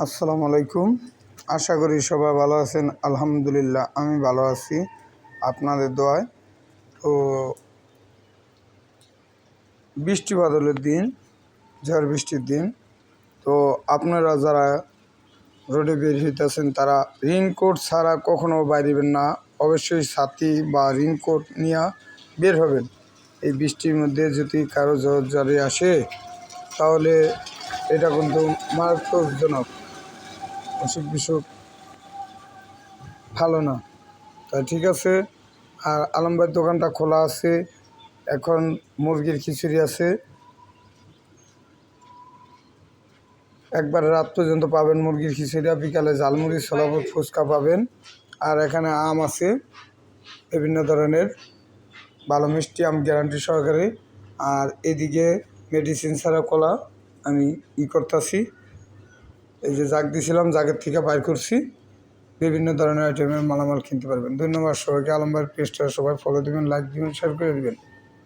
আসসালামু আলাইকুম। আশা করি সবাই ভালো আছেন। আলহামদুলিল্লাহ আমি ভালো আছি আপনাদের দোয়ায়। তো বৃষ্টি বাদলের দিন, ঝড় বৃষ্টির দিন। তো আপনারা যারা রোডে বের হইতেছেন তারা রেইনকোট ছাড়া কখনো বাইরেবেন না। অবশ্যই ছাতি বা রেইনকোট নিয়ে বের হবেন। এই বৃষ্টির মধ্যে যদি কারো জ্বর জ্বরে আসে তাহলে এটা কিন্তু মারাত্মকজনক, অসুখ বিসুখ ভালো না। তা ঠিক আছে। আর আলম ভাইয়ের দোকানটা খোলা আছে। এখন মুরগির খিচুড়ি আছে, একবার রাত পর্যন্ত পাবেন মুরগির খিচুড়ি, বিকালে ঝালমুড়ি ছোলাবুট ফুচকা পাবেন। আর এখানে আম আছে বিভিন্ন ধরনের, ভালো মিষ্টি আম গ্যারান্টি সহকারে। আর এদিকে মেডিসিন ছাড়া কলা আমি করতেছি, এই যে জাগ দিছিলাম, জাগের থেকে বাইর করছি। বিভিন্ন ধরনের আইটেমের মালামাল কিনতে পারবেন। ধন্যবাদ সবাইকে। আলম ভাইয়ের পেজটা সবাই ফলো দিবেন, লাইক দিবেন, শেয়ার করে দিবেন।